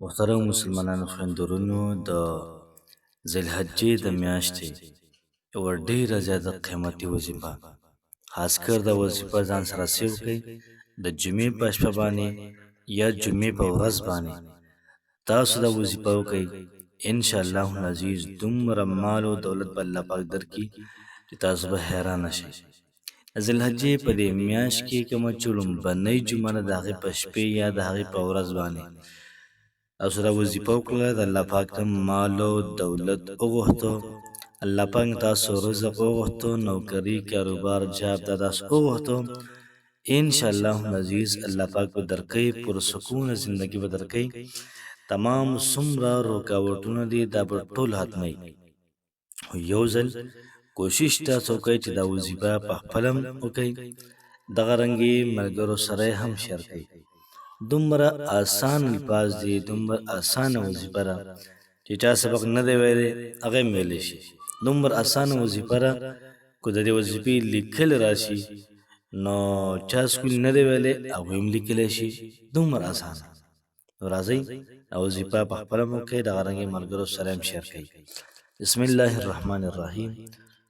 محترم مسلمانانو خویندورونو د ذوالحجې د میاشتې یوه ډېره زیاته قیمتي وظیفه خاص کر دا وظیفه ځان سره سیو کړئ د جمعې په شپه باندې یا جمعې په ورځ باندې تاسو دا وظیفه وکئ انشاءالله العزیز دومره مال او دولت به الله پاک درکړي چې تاسو به حیرانه شئ. ذوالحجې په دې میاشت کې کومه چې لومبنۍ جمعه ده د هغې په شپې یا د هغې په ورځ باندې تاسو دا وظیفه وکړله د الله پاک نه مال او دولت وغوښتو، الله پاک تاسو رزق وغوښتو، نوکري کاروبار جاب دا تاسو وغوښتو، انشاءالله العزیز الله پاک به درکوي، پرسکونه زندګي به درکوي. تمام څومره رکاوټونه دي دا به ټول ختموي. یو ځل کوشش تاسو وکئ چې دا وظیفه په خپله هم وکئ، دغه رنګې ملګرو سره یې هم شیر کړئ. دومره آسان الفاظ دي، دومره آسانه وظیفه ده چې چا سبق نه دی ویلی هغه هم ویلی شي. دومره آسانه وظیفه ده که د دې وظیفې لیکل راشي نو چا سکول نه دی ویلی هغوی هم لیکلی شي، دومره آسانه. نو راځئ دا وظیفه په خپله هم وکئ، دغه رنګې ملګرو سره هم شیر کړئ. بسم الله الرحمن الرحیم.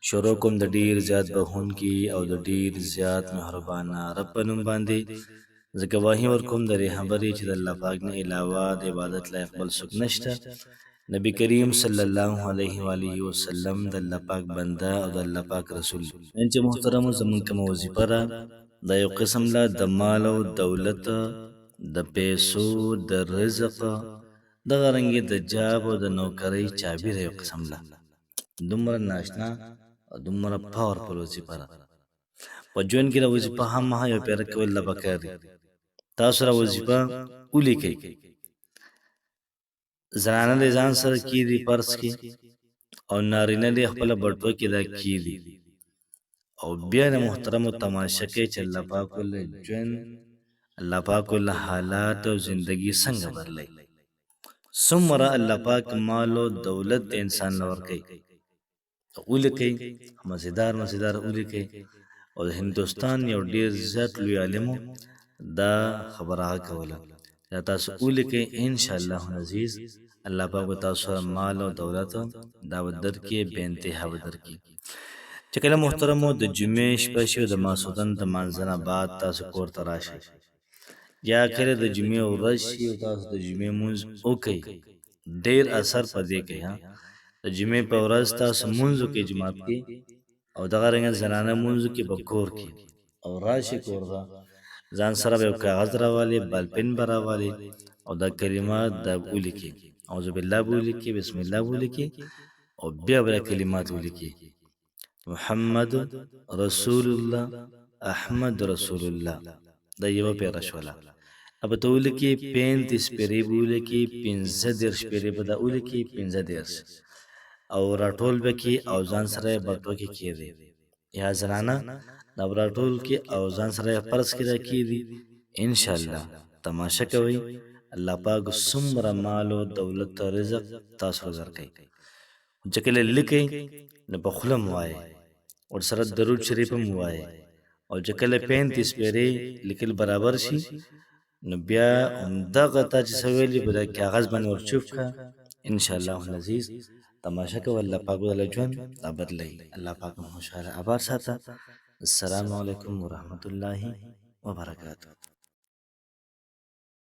شروع کوم د ډیر زیات بخښونکي او د ډیر زیات مهربانه رب په نوم باندې، زه ګواهي ورکوم د دې خبرې چې د الله پاک نه علاوه د عبادت لایق بل څوک نشته. نبی کریم صلی الله علیه و آله وسلم د الله پاک بنده او د الله پاک رسول. نن چې محترمو زمونږ کومه وظیفه ده دا یو قسم له د مال او دولت، د پیسو، د رزق، دغه رنګې د جاب او د نوکرۍ چابي ده. یو قسم له دومره ناشنا او دومره پاورفل وظیفه ده. په ژوند کې د وظیفه هممهال یو پیره کول له پکار دي. تاسو را وظیفه ولیکئ، زنانه د ځان سره کیدي فرض کې او نارینه د خپله بټوه کې دا کیدي، او بیا د محترمو تماشه کوي چې الله پاک له ژوند، الله پاک له حالات او زندگی څنګه بدلی، څومره الله پاک مال او دولت د انسان له ورکوي. ولیکئ، مزیدار مزیدار ولیکئ. او د هندوستان یو ډیر زیات لوی عالمو دا خبره هغه کوله، دا تاسو ولیکئ انشاءالله العزیز الله پاک به تاسو سره مال او دولت دا به درکړي، بې انتها به درکړي. چې کله محترمو د جمعې شپه شي او د ماسخوتن د لمانځه نه بعد تاسو کور ته راشئ، یا کله د جمعې ورځ شي او تاسو د جمعې لمونځ وکئ، ډیر اثر په دې کوي. د جمعې په ورځ تاسو لمونځ وکئ جماعت کې، او دغه رنګه زنانه لمونځ وکئ په کور کې، او راشي کور ته ځان سره به یو کاغذ راولئ، بالپن به راولئ، او دا کلمات دا ولیکئ، اعوذ بالله به ولیکئ، بسم الله به ولیکئ، او بیا به کلمات ولیکئ، محمد رسول الله، احمد رسول الله. دا یوه پیره شوله. اب ته ولیکئ 35 پیرې به ولیکئ، 15 پیرې به دا ولیکئ، 15 او راټول به کې او ځان سره یې بټوه کې کیږدئ، یا زنانه دا به راټول کې او ځان سره یې فرض کې را کیږدي. انشاءالله تماشه کوئ، الله پاک څومره مال او دولت رزق تاسو ته درکوي. چې کله لیکئ نو په خوله م وایئ، ورسره درود شریف هم ووایئ، او چې کله 35 پیرې لیکل برابر شي نو بیا همدغه تا چې څه ویلي په د کاغذ باندې ورچوپ کړه، انشاءالله العزیز تماشه کوه، الله پاک به ژوند دا بدلوي. الله پاک مو خوشحاله آباد ساته. السلام علیکم ورحمة الله وبرکاته.